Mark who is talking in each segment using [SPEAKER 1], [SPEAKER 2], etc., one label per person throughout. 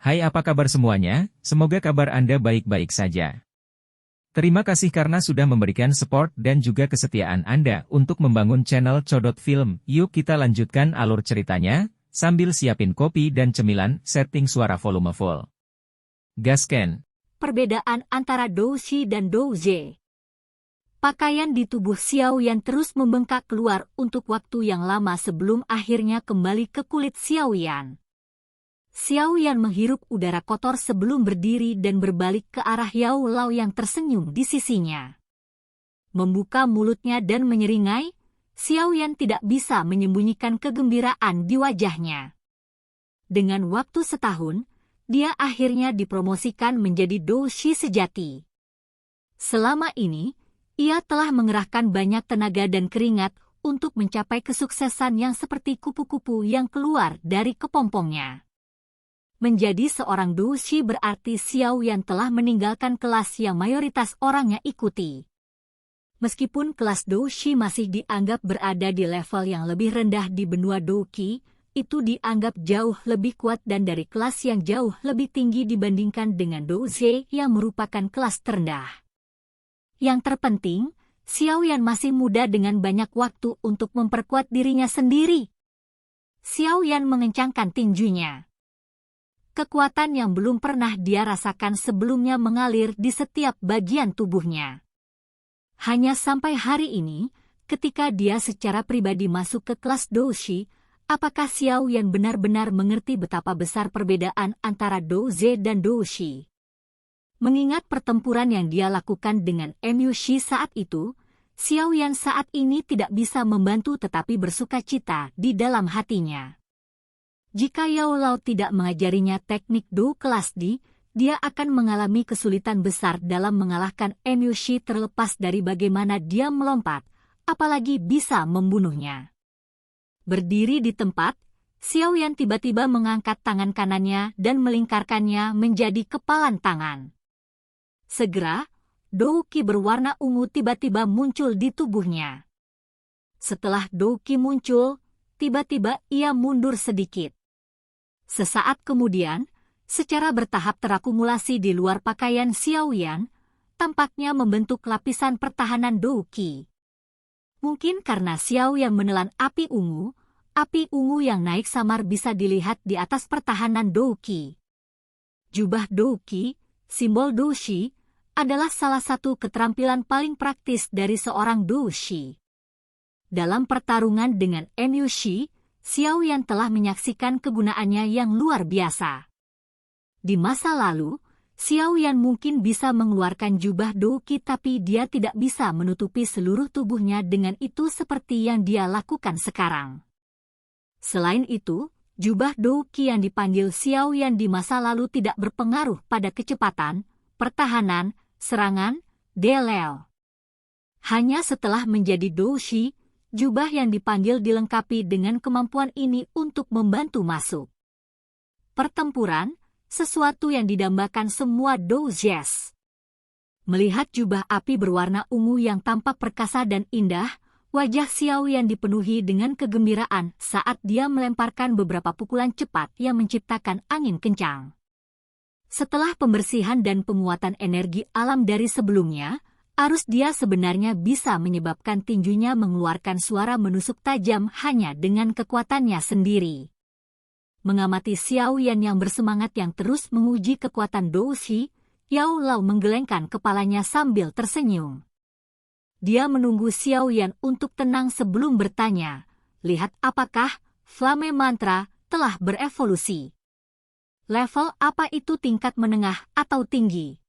[SPEAKER 1] Hai, apa kabar semuanya? Semoga kabar Anda baik-baik saja. Terima kasih karena sudah memberikan support dan juga kesetiaan Anda untuk membangun channel Codot Film. Yuk kita lanjutkan alur ceritanya, sambil siapin kopi dan cemilan, setting suara volume full. Gasken.
[SPEAKER 2] Perbedaan antara Doushi dan Douje. Pakaian di tubuh Xiaoyan terus membengkak keluar untuk waktu yang lama sebelum akhirnya kembali ke kulit Xiaoyan. Xiaoyan menghirup udara kotor sebelum berdiri dan berbalik ke arah Yao Lao yang tersenyum di sisinya. Membuka mulutnya dan menyeringai, Xiaoyan tidak bisa menyembunyikan kegembiraan di wajahnya. Dengan waktu setahun, dia akhirnya dipromosikan menjadi Doushi sejati. Selama ini, ia telah mengerahkan banyak tenaga dan keringat untuk mencapai kesuksesan yang seperti kupu-kupu yang keluar dari kepompongnya. Menjadi seorang Doushi berarti Xiaoyan telah meninggalkan kelas yang mayoritas orangnya ikuti. Meskipun kelas Doushi masih dianggap berada di level yang lebih rendah di benua Douqi, itu dianggap jauh lebih kuat dan dari kelas yang jauh lebih tinggi dibandingkan dengan Douje yang merupakan kelas terendah. Yang terpenting, Xiaoyan masih muda dengan banyak waktu untuk memperkuat dirinya sendiri. Xiaoyan mengencangkan tinjunya. Kekuatan yang belum pernah dia rasakan sebelumnya mengalir di setiap bagian tubuhnya. Hanya sampai hari ini, ketika dia secara pribadi masuk ke kelas Doushi, apakah Xiaoyan benar-benar mengerti betapa besar perbedaan antara Douje dan Doushi? Mengingat pertempuran yang dia lakukan dengan Emyushi saat itu, Xiaoyan saat ini tidak bisa membantu tetapi bersukacita di dalam hatinya. Jika Yao Lao tidak mengajarinya teknik Do kelas D, dia akan mengalami kesulitan besar dalam mengalahkan Emyushi terlepas dari bagaimana dia melompat, apalagi bisa membunuhnya. Berdiri di tempat, Xiaoyan tiba-tiba mengangkat tangan kanannya dan melingkarkannya menjadi kepalan tangan. Segera, Douqi berwarna ungu tiba-tiba muncul di tubuhnya. Setelah Douqi muncul, tiba-tiba ia mundur sedikit. Sesaat kemudian, secara bertahap terakumulasi di luar pakaian Xiaoyan, tampaknya membentuk lapisan pertahanan Douqi. Mungkin karena Xiaoyan menelan api ungu yang naik samar bisa dilihat di atas pertahanan Douqi. Jubah Douqi, simbol Doushi, adalah salah satu keterampilan paling praktis dari seorang Doushi. Dalam pertarungan dengan Emyushi, Xiaoyan telah menyaksikan kegunaannya yang luar biasa. Di masa lalu, Xiaoyan mungkin bisa mengeluarkan jubah Douqi tapi dia tidak bisa menutupi seluruh tubuhnya dengan itu seperti yang dia lakukan sekarang. Selain itu, jubah Douqi yang dipanggil Xiaoyan di masa lalu tidak berpengaruh pada kecepatan, pertahanan, serangan, delel. Hanya setelah menjadi Doushi, jubah yang dipanggil dilengkapi dengan kemampuan ini untuk membantu masuk pertempuran, sesuatu yang didambakan semua Douges. Melihat jubah api berwarna ungu yang tampak perkasa dan indah, wajah Xiaoyan dipenuhi dengan kegembiraan saat dia melemparkan beberapa pukulan cepat yang menciptakan angin kencang. Setelah pembersihan dan penguatan energi alam dari sebelumnya, arus dia sebenarnya bisa menyebabkan tinjunya mengeluarkan suara menusuk tajam hanya dengan kekuatannya sendiri. Mengamati Xiaoyan yang bersemangat yang terus menguji kekuatan Doushi, Yao Lao menggelengkan kepalanya sambil tersenyum. Dia menunggu Xiaoyan untuk tenang sebelum bertanya, lihat apakah Flame Mantra telah berevolusi. Level apa itu, tingkat menengah atau tinggi?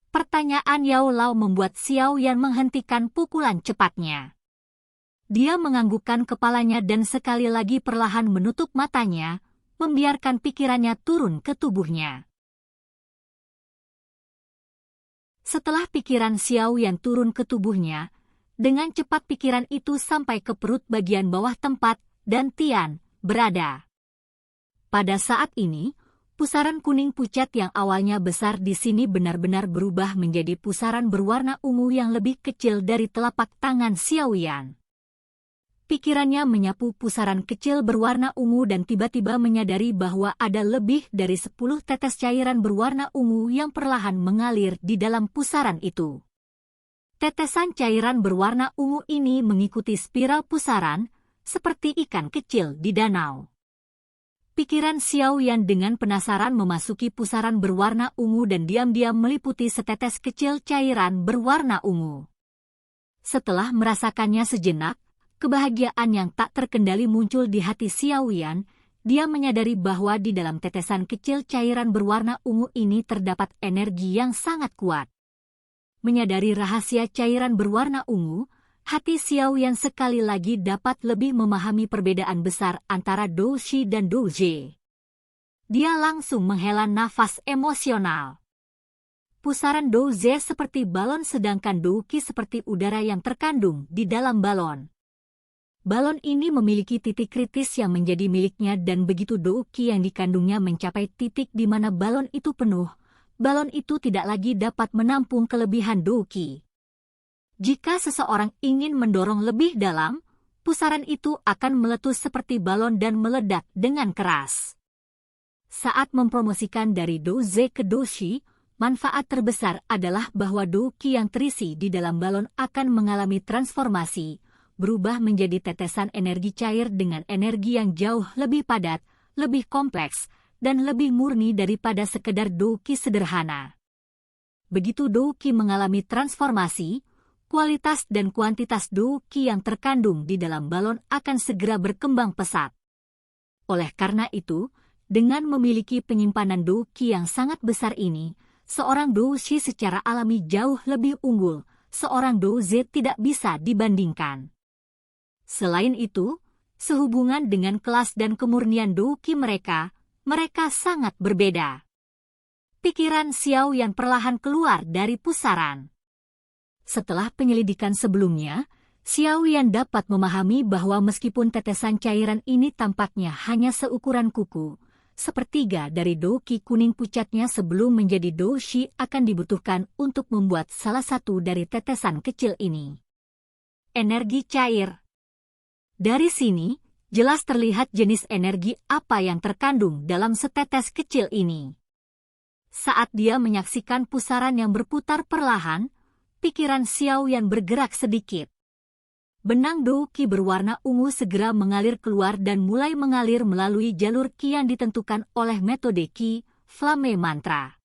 [SPEAKER 2] Pertanyaan Yao Lao membuat Xiaoyan menghentikan pukulan cepatnya. Dia menganggukkan kepalanya dan sekali lagi perlahan menutup matanya, membiarkan pikirannya turun ke tubuhnya. Setelah pikiran Xiaoyan turun ke tubuhnya, dengan cepat pikiran itu sampai ke perut bagian bawah tempat dan Tian berada. Pada saat ini, pusaran kuning pucat yang awalnya besar di sini benar-benar berubah menjadi pusaran berwarna ungu yang lebih kecil dari telapak tangan Xiaoyan. Pikirannya menyapu pusaran kecil berwarna ungu dan tiba-tiba menyadari bahwa ada lebih dari 10 tetes cairan berwarna ungu yang perlahan mengalir di dalam pusaran itu. Tetesan cairan berwarna ungu ini mengikuti spiral pusaran, seperti ikan kecil di danau. Pikiran Xiao Yan dengan penasaran memasuki pusaran berwarna ungu dan diam-diam meliputi setetes kecil cairan berwarna ungu. Setelah merasakannya sejenak, kebahagiaan yang tak terkendali muncul di hati Xiao Yan. Dia menyadari bahwa di dalam tetesan kecil cairan berwarna ungu ini terdapat energi yang sangat kuat. Menyadari rahasia cairan berwarna ungu, hati Xiao Yan sekali lagi dapat lebih memahami perbedaan besar antara Dou Shi dan Dou Zhe. Dia langsung menghela nafas emosional. Pusaran Dou Zhe seperti balon sedangkan Dou Qi seperti udara yang terkandung di dalam balon. Balon ini memiliki titik kritis yang menjadi miliknya dan begitu Dou Qi yang dikandungnya mencapai titik di mana balon itu penuh, balon itu tidak lagi dapat menampung kelebihan Dou Qi. Jika seseorang ingin mendorong lebih dalam, pusaran itu akan meletus seperti balon dan meledak dengan keras. Saat mempromosikan dari Dou Zhe ke Dou Shi, manfaat terbesar adalah bahwa Dou Qi yang terisi di dalam balon akan mengalami transformasi, berubah menjadi tetesan energi cair dengan energi yang jauh lebih padat, lebih kompleks, dan lebih murni daripada sekedar Dou Qi sederhana. Begitu Dou Qi mengalami transformasi, kualitas dan kuantitas Dou Qi yang terkandung di dalam balon akan segera berkembang pesat. Oleh karena itu, dengan memiliki penyimpanan Dou Qi yang sangat besar ini, seorang Dou Shi secara alami jauh lebih unggul, seorang Dou Zhe tidak bisa dibandingkan. Selain itu, sehubungan dengan kelas dan kemurnian Dou Qi mereka sangat berbeda. Pikiran Xiao Yan perlahan keluar dari pusaran. Setelah penyelidikan sebelumnya, Xiao Yan dapat memahami bahwa meskipun tetesan cairan ini tampaknya hanya seukuran kuku, sepertiga dari Dou Qi kuning pucatnya sebelum menjadi Dou Shi akan dibutuhkan untuk membuat salah satu dari tetesan kecil ini. Energi cair. Dari sini, jelas terlihat jenis energi apa yang terkandung dalam setetes kecil ini. Saat dia menyaksikan pusaran yang berputar perlahan, pikiran Xiao Yan bergerak sedikit. Benang Dou Qi berwarna ungu segera mengalir keluar dan mulai mengalir melalui jalur Qi yang ditentukan oleh metode Qi, Flame Mantra.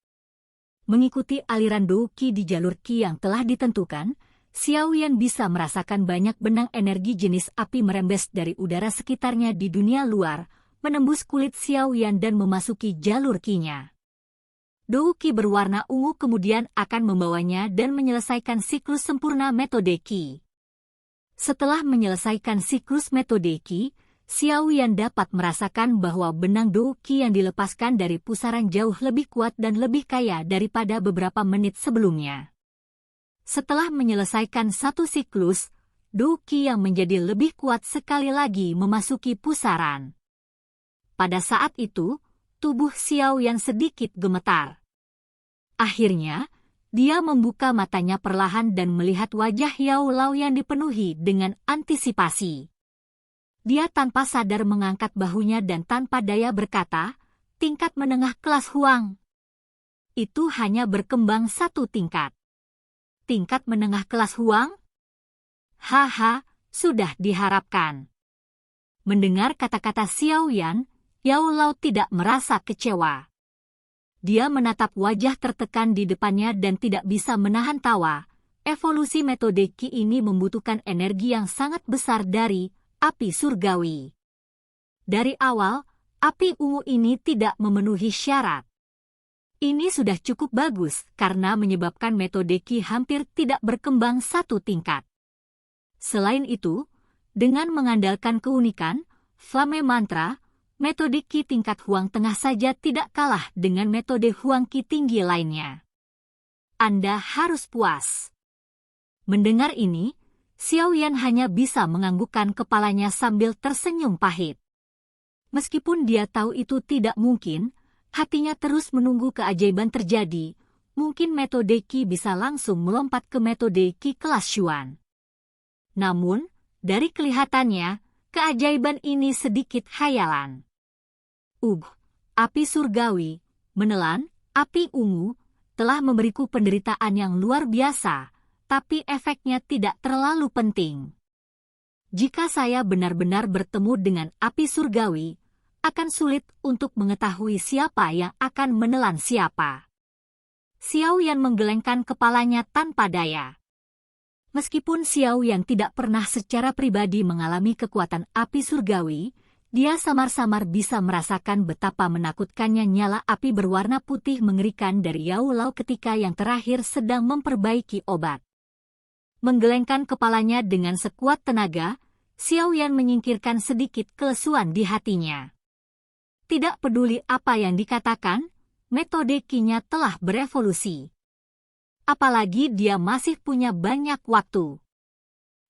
[SPEAKER 2] Mengikuti aliran Dou Qi di jalur Qi yang telah ditentukan, Xiao Yan bisa merasakan banyak benang energi jenis api merembes dari udara sekitarnya di dunia luar, menembus kulit Xiao Yan dan memasuki jalur Qi-nya. Dou Qi berwarna ungu kemudian akan membawanya dan menyelesaikan siklus sempurna metode Qi. Setelah menyelesaikan siklus metode Qi, Xiao Yan dapat merasakan bahwa benang Dou Qi yang dilepaskan dari pusaran jauh lebih kuat dan lebih kaya daripada beberapa menit sebelumnya. Setelah menyelesaikan satu siklus, Dou Qi yang menjadi lebih kuat sekali lagi memasuki pusaran. Pada saat itu, tubuh Xiao Yan sedikit gemetar. Akhirnya, dia membuka matanya perlahan dan melihat wajah Yao Lao yang dipenuhi dengan antisipasi. Dia tanpa sadar mengangkat bahunya dan tanpa daya berkata, "Tingkat menengah kelas Huang." Itu hanya berkembang satu tingkat. Tingkat menengah kelas Huang? Haha, sudah diharapkan. Mendengar kata-kata Xiao Yan, Yao Lao tidak merasa kecewa. Dia menatap wajah tertekan di depannya dan tidak bisa menahan tawa. Evolusi metode Qi ini membutuhkan energi yang sangat besar dari api surgawi. Dari awal, api ungu ini tidak memenuhi syarat. Ini sudah cukup bagus karena menyebabkan metode Qi hampir tidak berkembang satu tingkat. Selain itu, dengan mengandalkan keunikan, Flame Mantra, metode Qi tingkat Huang Tengah saja tidak kalah dengan metode Huang Qi tinggi lainnya. Anda harus puas. Mendengar ini, Xiao Yan hanya bisa menganggukkan kepalanya sambil tersenyum pahit. Meskipun dia tahu itu tidak mungkin, hatinya terus menunggu keajaiban terjadi. Mungkin metode Qi bisa langsung melompat ke metode Qi kelas Xuan. Namun, Dari kelihatannya, keajaiban ini sedikit khayalan. Api surgawi, menelan, api ungu, telah memberiku penderitaan yang luar biasa, tapi efeknya tidak terlalu penting. Jika saya benar-benar bertemu dengan api surgawi, akan sulit untuk mengetahui siapa yang akan menelan siapa. Xiao Yan menggelengkan kepalanya tanpa daya. Meskipun Xiao Yan tidak pernah secara pribadi mengalami kekuatan api surgawi, dia samar-samar bisa merasakan betapa menakutkannya nyala api berwarna putih mengerikan dari Yao Lao ketika yang terakhir sedang memperbaiki obat. Menggelengkan kepalanya dengan sekuat tenaga, Xiao Yan menyingkirkan sedikit kelesuan di hatinya. Tidak peduli apa yang dikatakan, metode Qi-nya telah berevolusi. Apalagi dia masih punya banyak waktu.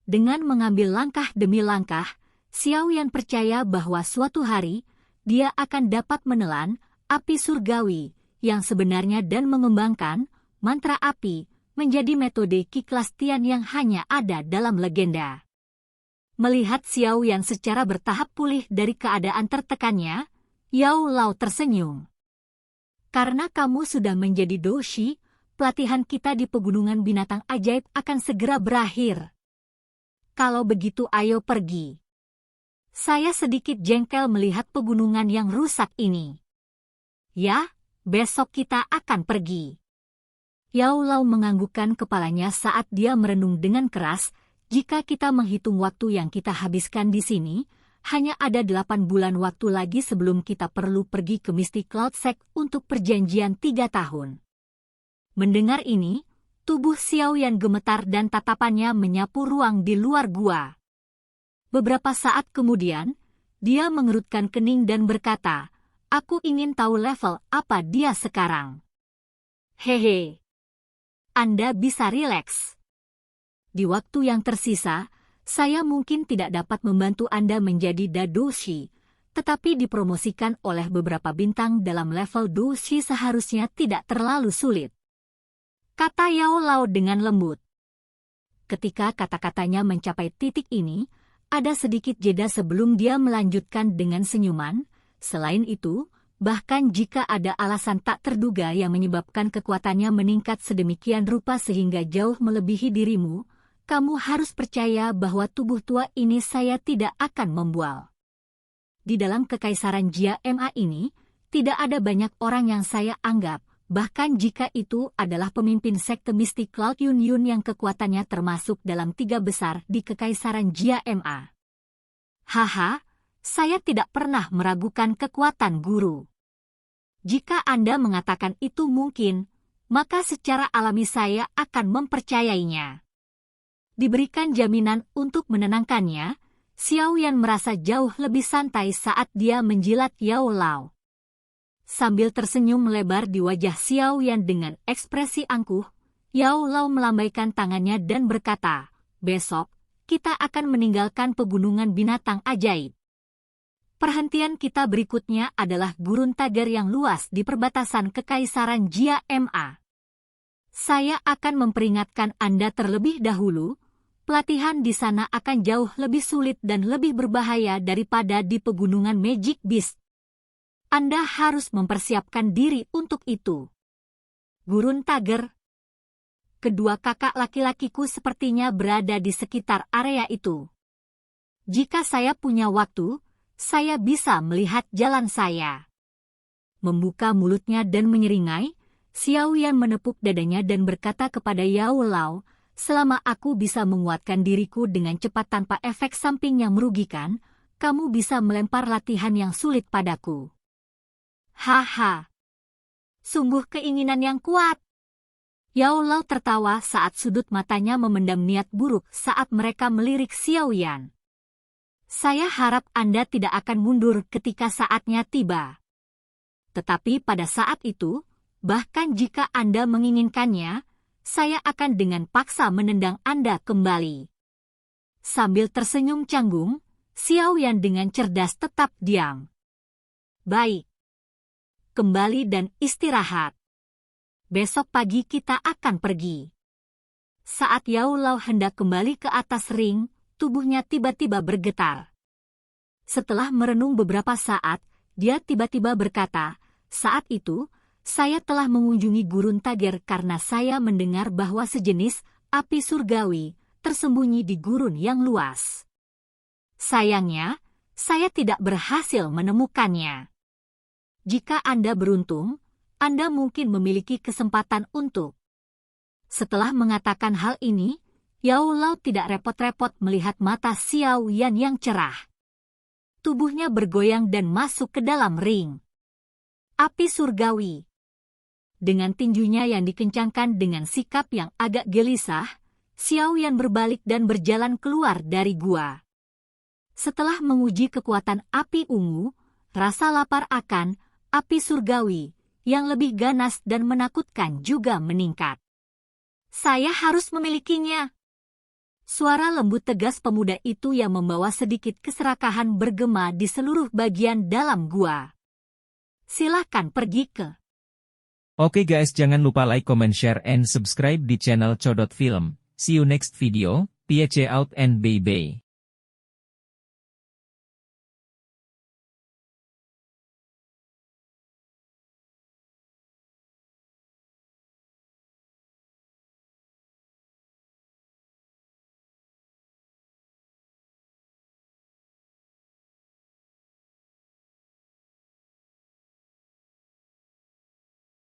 [SPEAKER 2] Dengan mengambil langkah demi langkah, Xiao Yan percaya bahwa suatu hari, dia akan dapat menelan api surgawi yang sebenarnya dan mengembangkan mantra api menjadi metode Qi kelas Tian yang hanya ada dalam legenda. Melihat Xiao Yan secara bertahap pulih dari keadaan tertekannya, Yao Lao tersenyum. Karena kamu sudah menjadi doshi, pelatihan kita di pegunungan binatang ajaib akan segera berakhir. Kalau begitu ayo pergi. Saya sedikit jengkel melihat pegunungan yang rusak ini. Ya, besok kita akan pergi. Yao Lao menganggukkan kepalanya saat dia merenung dengan keras. Jika kita menghitung waktu yang kita habiskan di sini, hanya ada 8 bulan waktu lagi sebelum kita perlu pergi ke Mystic Cloud Sect untuk perjanjian 3 tahun. Mendengar ini, tubuh Xiao Yan gemetar dan tatapannya menyapu ruang di luar gua. Beberapa saat kemudian, dia mengerutkan kening dan berkata, "Aku ingin tahu level apa dia sekarang." Hehe. Anda bisa rileks. Di waktu yang tersisa, saya mungkin tidak dapat membantu Anda menjadi dadoshi, tetapi dipromosikan oleh beberapa bintang dalam level doshi seharusnya tidak terlalu sulit. Kata Yao Lao dengan lembut. Ketika kata-katanya mencapai titik ini, ada sedikit jeda sebelum dia melanjutkan dengan senyuman. Selain itu, bahkan jika ada alasan tak terduga yang menyebabkan kekuatannya meningkat sedemikian rupa sehingga jauh melebihi dirimu, kamu harus percaya bahwa tubuh tua ini saya tidak akan membual. Di dalam kekaisaran Jia Ma ini, tidak ada banyak orang yang saya anggap, bahkan jika itu adalah pemimpin sekte Mystic Cloud Yun yang kekuatannya termasuk dalam 3 besar di kekaisaran Jia Ma. Haha, saya tidak pernah meragukan kekuatan guru. Jika Anda mengatakan itu mungkin, maka secara alami saya akan mempercayainya. Diberikan jaminan untuk menenangkannya, Xiao Yan merasa jauh lebih santai saat dia menjilat Yao Lao. Sambil tersenyum melebar di wajah Xiao Yan dengan ekspresi angkuh, Yao Lao melambaikan tangannya dan berkata, "Besok, kita akan meninggalkan pegunungan binatang ajaib. Perhentian kita berikutnya adalah gurun tagar yang luas di perbatasan kekaisaran Jia Ma. Saya akan memperingatkan Anda terlebih dahulu, pelatihan di sana akan jauh lebih sulit dan lebih berbahaya daripada di pegunungan Magic Beast. Anda harus mempersiapkan diri untuk itu." Gurun tagar. Kedua kakak laki-lakiku sepertinya berada di sekitar area itu. Jika saya punya waktu, saya bisa melihat jalan saya. Membuka mulutnya dan menyeringai, Xiao Yan menepuk dadanya dan berkata kepada Yao Lao, "Selama aku bisa menguatkan diriku dengan cepat tanpa efek samping yang merugikan, kamu bisa melempar latihan yang sulit padaku." Haha. Sungguh keinginan yang kuat. Yao Lao tertawa saat sudut matanya memendam niat buruk saat mereka melirik Xiao Yan. "Saya harap Anda tidak akan mundur ketika saatnya tiba. Tetapi pada saat itu, bahkan jika Anda menginginkannya, saya akan dengan paksa menendang Anda kembali." Sambil tersenyum canggung, Xiao Yan dengan cerdas tetap diam. "Baik. Kembali dan istirahat. Besok pagi kita akan pergi." Saat Yao Lao hendak kembali ke atas ring, tubuhnya tiba-tiba bergetar. Setelah merenung beberapa saat, dia tiba-tiba berkata, "Saat itu, saya telah mengunjungi gurun Tager karena saya mendengar bahwa sejenis api surgawi tersembunyi di gurun yang luas. Sayangnya, saya tidak berhasil menemukannya. Jika Anda beruntung, Anda mungkin memiliki kesempatan untuk." Setelah mengatakan hal ini, Yao Lao tidak repot-repot melihat mata Xiao Yan yang cerah. Tubuhnya bergoyang dan masuk ke dalam ring. Api surgawi. Dengan tinjunya yang dikencangkan dengan sikap yang agak gelisah, Xiao Yan berbalik dan berjalan keluar dari gua. Setelah menguji kekuatan api ungu, rasa lapar akan api surgawi yang lebih ganas dan menakutkan juga meningkat. "Saya harus memilikinya." Suara lembut tegas pemuda itu yang membawa sedikit keserakahan bergema di seluruh bagian dalam gua. "Silakan pergi ke..."
[SPEAKER 1] Oke guys, jangan lupa like, comment, share, and subscribe di channel Codot Film. See you next video, peace out and bye-bye.